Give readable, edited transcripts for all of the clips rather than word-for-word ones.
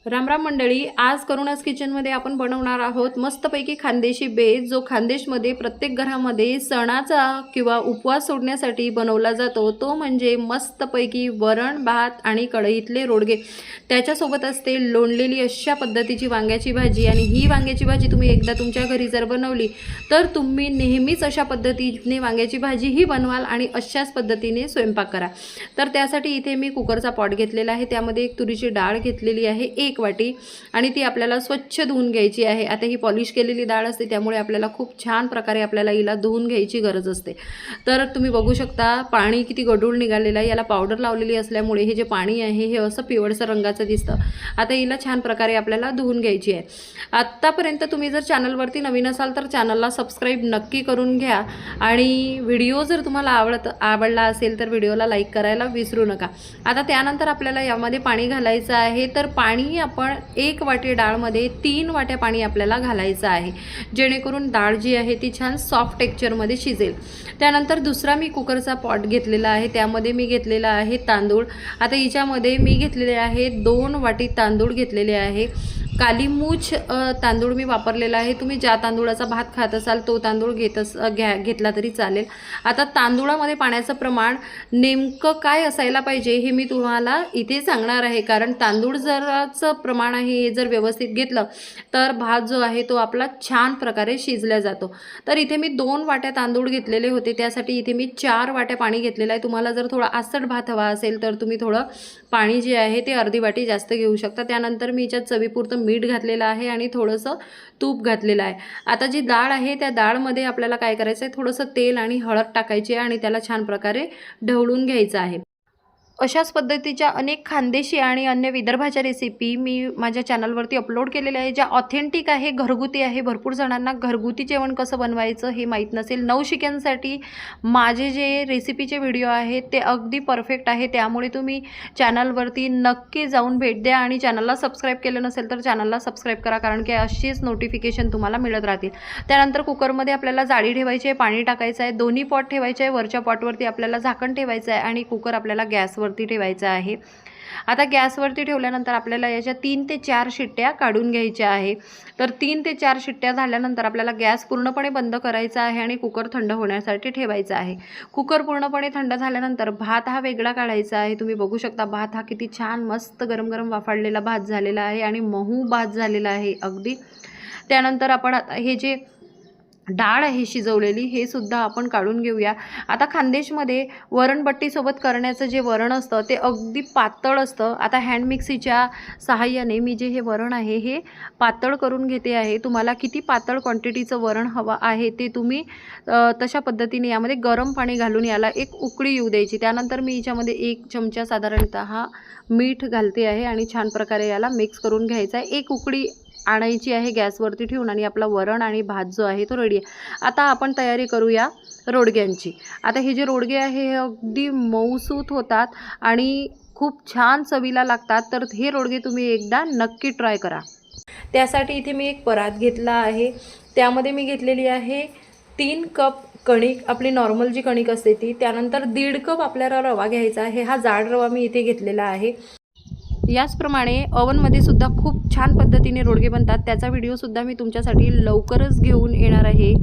रामराम मंडळी, आज करुणास किचनमध्ये आपण बनवणार आहोत मस्तपैकी खानदेशी बेत, जो खानदेशमध्ये प्रत्येक घरामध्ये सणाचा किंवा उपवास सोडण्यासाठी बनवला जातो। तो म्हणजे मस्तपैकी वरण भात आणि कढईतले रोडगे, त्याच्यासोबत असते लोणलेली अशा पद्धतीची वांग्याची भाजी। आणि ही वांग्याची भाजी तुम्ही एकदा तुमच्या घरी जर बनवली तर तुम्ही नेहमीच अशा पद्धतीने वांग्याची भाजीही बनवाल आणि अशाच पद्धतीने स्वयंपाक करा। तर त्यासाठी इथे मी कुकरचा पॉट घेतलेला आहे, त्यामध्ये एक तुरीची डाळ घेतलेली आहे, एक वाटी, आणि ती आपल्याला स्वच्छ धुवून घ्यायची आहे। आता ही पॉलिश केलेली डाळ असते, त्यामुळे आपल्याला खूप छान प्रकारे आपल्याला हिला धुवून घ्यायची गरज असते। तर तुम्ही बघू शकता पाणी किती गढूळ निघालेलं आहे। याला पावडर लावलेली असल्यामुळे हे जे पाणी आहे हे असं पिवळसर रंगाचं दिसतं। आता हिला छान प्रकारे आपल्याला धुवून घ्यायची आहे। आत्तापर्यंत तुम्ही जर चॅनलवरती नवीन असाल तर चॅनलला सबस्क्राईब नक्की करून घ्या, आणि व्हिडिओ जर तुम्हाला आवडला असेल तर व्हिडिओला लाईक करायला विसरू नका। आता त्यानंतर आपल्याला यामध्ये पाणी घालायचं आहे। तर पाणी आपण 1 वाटी डाळमध्ये 3 वाट्या पाणी आपल्याला घालायचं आहे, जेणेकरून डाळ जी आहे ती छान सॉफ्ट टेक्स्चरमध्ये शिजेल। त्यानंतर दुसरा मी कुकरचा पॉट घेतलेला आहे, त्यामध्ये मी घेतलेला आहे तांदूळ। आता हिच्यामध्ये मी घेतलेले आहे 2 वाटी तांदूळ घेतलेले आहे। कालीमूछ तांदूळ मी वापरलेला आहे। तुम्ही ज्या तांदूळाचा भात खात असाल तो तांदूळ घेतला तरी चालेल। आता तांदूळामध्ये पाण्याचं प्रमाण नेमकं काय असायला पाहिजे हे मी तुम्हाला इथे सांगणार आहे, कारण तांदूळ जराचं प्रमाण आहे हे जर व्यवस्थित घेतलं तर भात जो आहे तो आपला छान प्रकारे शिजला जातो। तर इथे मी 2 वाट्या तांदूळ घेतलेले होते, त्यासाठी इथे मी 4 वाट्या पाणी घेतलेलं आहे। तुम्हाला जर थोडा आसट भात हवा असेल तर तुम्ही थोडं पाणी जे आहे ते अर्धी वाटी जास्त घेऊ शकता। त्यानंतर मी याच्यात चवीपुरतं मीठ घातलेलं आहे आणि थोडंसं तूप घातलेलं आहे। आता जी डाळ आहे त्या डाळमध्ये आपल्याला काय करायचं आहे, थोडंसं तेल आणि हळद टाकायची आहे आणि त्याला छान प्रकारे ढवळून घ्यायचं आहे। अशाच पद्धतीच्या अनेक खानदेशी आणि अन्य विदर्भाच्या रेसिपी मी माझ्या चॅनलवरती अपलोड केलेल्या आहे, ज्या ऑथेंटिक आहे, घरगुती आहे। भरपूर जणांना घरगुती जेवण कसं बनवायचं हे माहीत नसेल। नवशिक्यांसाठी माझे जे रेसिपीचे व्हिडिओ आहेत ते अगदी परफेक्ट आहे, त्यामुळे तुम्ही चॅनलवरती नक्की जाऊन भेट द्या, आणि चॅनलला सबस्क्राईब केलं नसेल तर चॅनलला सबस्क्राईब करा, कारण की अशीच नोटिफिकेशन तुम्हाला मिळत राहतील। त्यानंतर कुकरमध्ये आपल्याला जाळी ठेवायची आहे, पाणी टाकायचं आहे, दोन्ही पॉट ठेवायचे आहे। वरच्या पॉटवरती आपल्याला झाकण ठेवायचं आहे आणि कुकर आपल्याला गॅसवरती ठेवायचा आहे। आता गॅसवरती ठेवल्यानंतर आपल्याला याच्या 3 ते 4 शिट्ट्या काढून घ्यायच्या आहे। तर 3 ते 4 शिट्ट्या झाल्यानंतर आपल्याला गॅस पूर्णपणे बंद करायचा आहे आणि कुकर थंड होण्यासाठी ठेवायचा आहे। कुकर पूर्णपणे थंड झाल्यानंतर भात हा वेगळा काढायचा आहे। तुम्ही बघू शकता भात हा किती छान मस्त गरम गरम वाफाळलेला भात झालेला आहे आणि मऊ भात झालेला आहे अगदी। त्यानंतर आपण हे जे डाळ आहे शिजवलेली हे सुद्धा आपण काढून घेऊया। आता खानदेशमध्ये वरणबट्टीसोबत करण्याचं जे वरण असतं ते अगदी पातळ असतं। आता हँड मिक्सीच्या सहाय्याने मी जे हे वरण आहे हे पातळ करून घेते आहे। तुम्हाला किती पातळ क्वांटिटीचं वरण हवं आहे ते तुम्ही तशा पद्धतीने यामध्ये गरम पाणी घालून याला एक उकळी येऊ द्यायची। त्यानंतर मी याच्यामध्ये 1 चमचा साधारणतः मीठ घालते आहे आणि छान प्रकारे याला मिक्स करून घ्यायचं आहे। एक उकळी आणायची आहे गॅसवरती ठेवून, आणि आपला वरण आणि भात जो आहे तो रेडी आहे। आता आपण तयारी करूया रोडग्यांची। आता हे जे रोडगे आहे हे अगदी मऊसूत होतात आणि खूप छान चवीला लागतात, तर हे रोडगे तुम्ही एकदा नक्की ट्राय करा। त्यासाठी इथे मी एक परात घेतला आहे, त्यामध्ये मी घेतलेली आहे 3 कप कणिक, आपली नॉर्मल जी कणिक असते ती। त्यानंतर 1.5 कप आपल्याला रवा घ्यायचा आहे, हा जाड रवा मी इथे घेतलेला आहे। याचप्रमाणे ओव्हनमध्ये सुद्धा खूप छान पद्धतीने रोडगे बनतात, त्याचा व्हिडिओसुद्धा मी तुमच्यासाठी लवकरच घेऊन येणार आहे।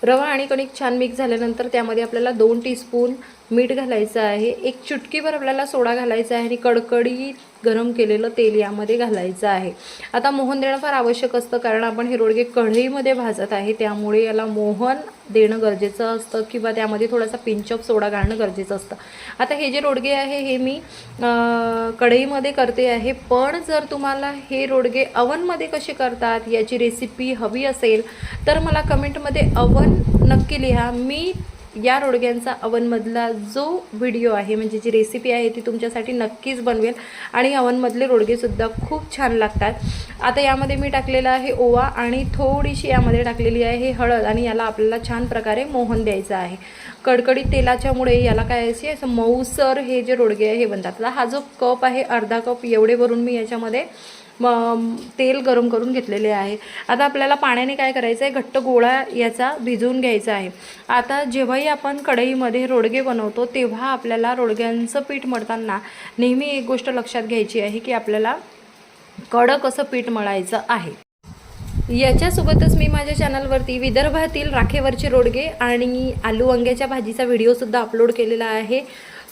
रवा आणि कणिक छान मिक्स झाल्यानंतर त्यामध्ये आपल्याला 2 टीस्पून मीठ घालायचं आहे, 1 चुटकीभर आपल्याला सोडा घालायचा आहे आणि कडकडीत गरम केलेलं तेल यामध्ये घालायचं आहे। आता मोहन देणं फार आवश्यक असतं, कारण आपण हे रोडगे कढईमध्ये भाजत आहे, त्यामुळे याला मोहन देणं गरजेचं असतं किंवा त्यामध्ये थोडासा पिंच ऑफ सोडा घालणं गरजेचं असतं। आता हे जे रोडगे आहे हे मी कढईमध्ये करते आहे, पण जर तुम्हाला हे रोडगे अवनमध्ये कसे करतात याची रेसिपी हवी असेल तर मला कमेंटमध्ये अवन नक्की लिहा। मी या रोडग्यांचा अवनमधला जो व्हिडिओ आहे म्हणजे जी रेसिपी आहे ती तुमच्यासाठी नक्कीच बनवेल, आणि अवनमधले रोडगेसुद्धा खूप छान लागतात। आता यामध्ये मी टाकलेला आहे ओवा आणि थोडीशी यामध्ये टाकलेली आहे हळद, आणि याला आपल्याला छान प्रकारे मोहन द्यायचं आहे। कडकडीत तेलाच्यामुळे याला काय असे असं मऊसर हे जे रोडगे आहे हे बनतात। आता हा जो कप आहे अर्धा कप एवढे भरून मी याच्यामध्ये तेल गरम करून घेतलेले आहे। आता आपल्याला पाण्याने काय करायचं आहे, घट्ट गोळा याचा भिजवून घ्यायचा आहे। आता जेव्हाही आपण कढईमध्ये रोडगे बनवतो तेव्हा आपल्याला रोडग्यांचं पीठ मळताना नेहमी एक गोष्ट लक्षात घ्यायची आहे की आपल्याला कडक असं पीठ मळायचं आहे। याच्यासोबतच मी माझ्या चॅनलवरती विदर्भातील राखेवरचे रोडगे आणि आलू वांग्याच्या भाजीचा व्हिडिओसुद्धा अपलोड केलेला आहे।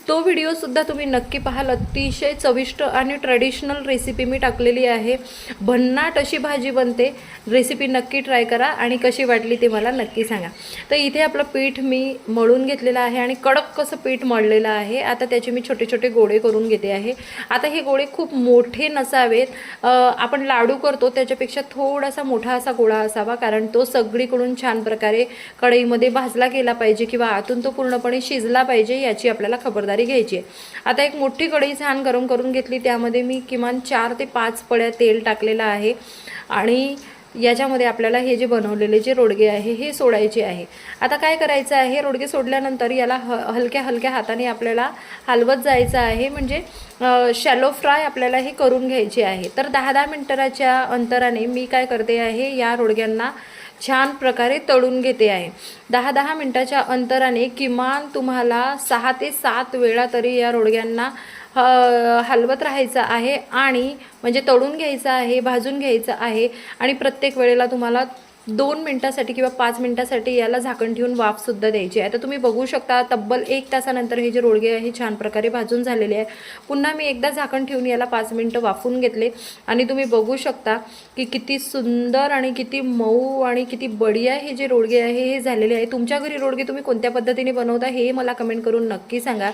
तो व्हिडिओसुद्धा तुम्ही नक्की पाहाल। अतिशय चविष्ट आणि ट्रेडिशनल रेसिपी मी टाकलेली आहे। भन्नाट अशी भाजी बनते। रेसिपी नक्की ट्राय करा आणि कशी वाटली ते मला नक्की सांगा। तर इथे आपलं पीठ मी मळून घेतलेलं आहे आणि कडक असं पीठ मळलेलं आहे। आता त्याचे मी छोटे छोटे गोळे करून घेते आहे। आता हे गोळे खूप मोठे नसावेत, आपण लाडू करतो त्याच्यापेक्षा थोडासा मोठा असा गोळा असावा, कारण तो सगळीकडून छान प्रकारे कढईमध्ये भाजला गेला पाहिजे किंवा आतून तो पूर्णपणे शिजला पाहिजे, याची आपल्याला खबरदारी घ्यायची आहे। आता एक मोठी कढई छान गरम करून घेतली, त्यामध्ये मी किमान 4 ते 5 पळ्या तेल टाकलेलं आहे आणि याच्यामध्ये आपल्याला हे जे बनवलेले जे रोडगे आहे हे सोडायचे आहे। आता काय करायचं आहे, रोडगे सोडल्यानंतर याला हलक्या हलक्या हाताने आपल्याला हलवत जायचं आहे, म्हणजे शॅलो फ्राय आपल्याला हे करून घ्यायचे आहे। तर 10-10 मिनिटाच्या अंतराने मी काय करते आहे, या रोडग्यांना छान प्रकारे तळून घेते आहे। 10-10 मिनिटाच्या अंतराने किमान तुम्हाला 6 ते 7 वेळा तरी या रोडग्यांना हलवत राहायचं आहे आणि म्हणजे तळून घ्यायचं आहे, भाजून घ्यायचं आहे आणि प्रत्येक वेळेला तुम्हाला 2 मिनिटासाठी किंवा 5 मिनिटासाठी याला झाकण ठेवून वाफसुद्धा द्यायची आहे। आता तुम्ही बघू शकता तब्बल 1 तासानंतर हे जे रोडगे आहे छान प्रकारे भाजून झालेले आहे। पुन्हा मी एकदा झाकण ठेवून याला 5 मिनिटं वाफून घेतले आणि तुम्ही बघू शकता की किती सुंदर आणि किती मऊ आणि किती बढिया हे जे रोडगे आहे हे झालेले आहे। तुमच्या घरी रोडगे तुम्ही कोणत्या पद्धतीने बनवता हे मला कमेंट करून नक्की सांगा।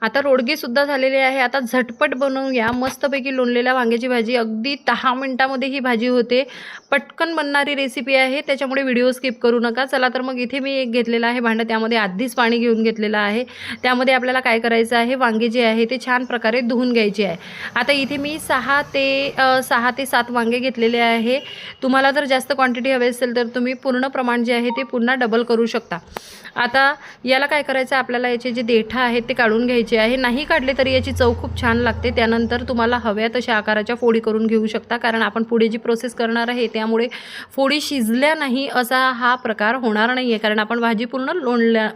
आता रोडगेसुद्धा झालेले आहे। आता झटपट बनवूया मस्तपैकी लोणलेल्या वांग्याची भाजी। अगदी 10 मिनिटामध्ये ही भाजी होते, पटकन बनणारी रेसिपी आहे, त्याच्यामुळे व्हिडिओ स्किप करू नका। चला तर मग इथे मी एक घेतलेलं आहे भांडं, त्यामध्ये आधीच पाणी घेऊन घेतलेलं आहे। त्यामध्ये आपल्याला काय करायचं आहे, वांगे जे आहे ते छान प्रकारे धुवून घ्यायचे आहे। आता इथे मी 6 ते 7 वांगे घेतलेले आहे। तुम्हाला जर जास्त क्वांटिटी हवी असेल तर तुम्ही पूर्ण प्रमाण जे आहे ते पुन्हा डबल करू शकता। आता याला काय करायचं, आपल्याला याचे जे देठं आहेत ते काढून घ्यायचे आहे। नाही काढले तरी याची चव खूप छान लागते। त्यानंतर तुम्हाला हव्या तशा आकाराच्या फोडी करून घेऊ शकता, कारण आपण पुढे जी प्रोसेस करणार आहे त्यामुळे फोडी शिजल्या नाही असा हा प्रकार होणार नाही आहे, कारण आपण भाजी पूर्ण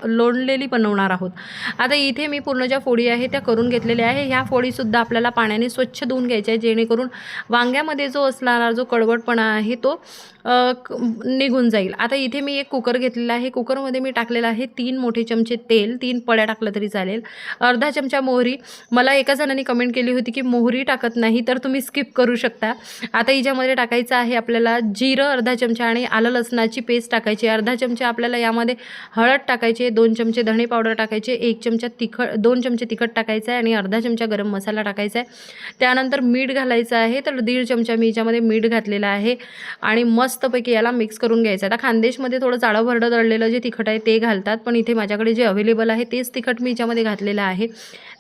लोणलेली बनवणार आहोत। आता इथे मी पूर्ण ज्या फोडी आहे त्या करून घेतलेल्या आहे। ह्या फोडीसुद्धा आपल्याला पाण्याने स्वच्छ धुवून घ्यायच्या आहे, जेणेकरून वांग्यामध्ये जो असणारा जो कडवटपणा आहे तो निघून जाईल। आता इथे मी एक कुकर घेतलेला आहे। कुकरमध्ये मी टाकलेला आहे 3 मोठे चमचे तेल, 3 पळ्या टाकलं तरी चालेल। अर्धा चमचा मोहरी, मला एका जणांनी कमेंट केली होती की मोहरी टाकत नाही, तर तुम्ही स्किप करू शकता। आता हिच्यामध्ये टाकायचं आहे आपल्याला जिरं अर्धा चमचा आणि आलं लसणाची पेस्ट टाकायची, अर्धा चमचा आपल्याला यामध्ये हळद टाकायची, 2 चमचे धणे पावडर टाकायचे, 2 चमचे तिखट टाकायचं आहे आणि अर्धा चमचा गरम मसाला टाकायचा आहे। त्यानंतर मीठ घालायचं आहे, तर 1.5 चमचा मी याच्यामध्ये मीठ घातलेलं आहे आणि मस्तपैकी याला मिक्स करून घ्यायचं। आता खानदेशमध्ये थोडं जाडं भरडं दळलेलं जे तिखट आहे ते घालतात, पण इथे माझ्याकडे जे अवेलेबल आहे तेच तिखट मी याच्यामध्ये घातलेलं आहे।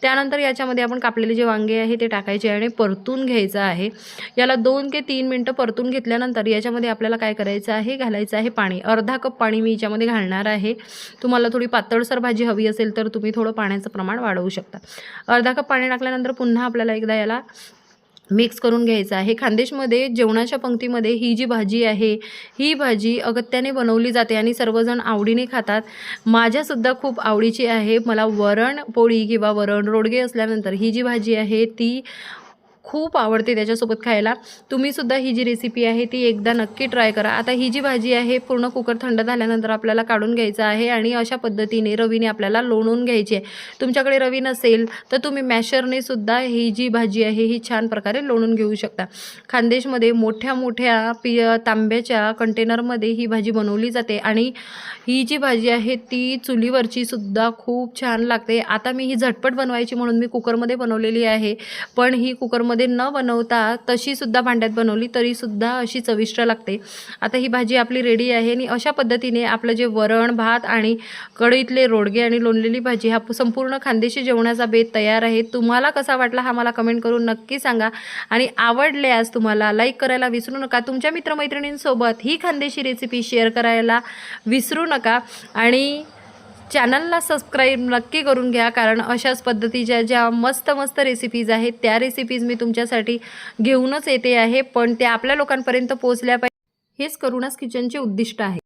त्यानंतर याच्यामध्ये आपण कापलेले जे वांगे आहे ते टाकायचे आणि परतून घ्यायचं आहे। याला 2 ते 3 मिनिटं परतून घेतल्यानंतर याच्यामध्ये आपल्याला काय करायचं आहे, घालायचं आहे पाणी। अर्धा कप पाणी मी याच्यामध्ये घालणार आहे। तुम्हाला थोडी पातळसर भाजी हवी असेल तर तुम्ही थोडं पाण्याचं प्रमाण वाढवू शकता। अर्धा कप पाणी टाकल्यानंतर पुन्हा आपल्याला एकदा याला मिक्स करून घ्यायचं आहे। खानदेशमध्ये जेवणाच्या पंक्तीमध्ये ही जी भाजी आहे ही भाजी अगत्याने बनवली जाते आणि सर्वजण आवडीने खातात। माझ्यासुद्धा खूप आवडीची आहे। मला वरण पोळी किंवा वरण रोडगे असल्यानंतर ही जी भाजी आहे ती खूप आवडते त्याच्यासोबत खायला। तुम्हीसुद्धा ही जी रेसिपी आहे ती एकदा नक्की ट्राय करा। आता ही जी भाजी आहे पूर्ण कुकर थंड झाल्यानंतर आपल्याला काढून घ्यायचं आहे आणि अशा पद्धतीने रवीने आपल्याला लोणून घ्यायची आहे। तुमच्याकडे रवी नसेल तर तुम्ही मॅशरने सुद्धा ही जी भाजी आहे ही छान प्रकारे लोणून घेऊ शकता। खानदेशमध्ये मोठ्या मोठ्या तांब्याच्या कंटेनरमध्ये ही भाजी बनवली जाते आणि ही जी भाजी आहे ती चुलीवरची सुद्धा खूप छान लागते। आता मी ही झटपट बनवायची म्हणून मी कुकरमध्ये बनवलेली आहे, पण ही कुकरमध्ये न बनवता तशी सुद्धा भांड्यात बनवली तरी सुद्धा अशी चविष्ट लागते। आता ही भाजी आपली रेडी आहे आणि अशा पद्धतीने आपलं जे वरण भात आणि कढईतले रोडगे आणि लोणलेली भाजी हा संपूर्ण खानदेशी जेवणाचा बेत तयार आहे। तुम्हाला कसा वाटला हा मला कमेंट करून नक्की सांगा आणि आवडल्यास तुम्हाला लाईक करायला विसरू नका। तुमच्या मित्रमैत्रिणींसोबत ही खानदेशी रेसिपी शेअर करायला विसरू नका आणि चॅनलला सबस्क्राईब नक्की करून घ्या, कारण अशाच पद्धतीच्या ज्या मस्त मस्त रेसिपीज आहेत त्या रेसिपीज मी तुमच्यासाठी घेऊनच येते आहे, पण त्या आपल्या लोकांपर्यंत पोहोचल्या पाहिजे हेच करुणास किचनचे उद्दिष्ट आहे।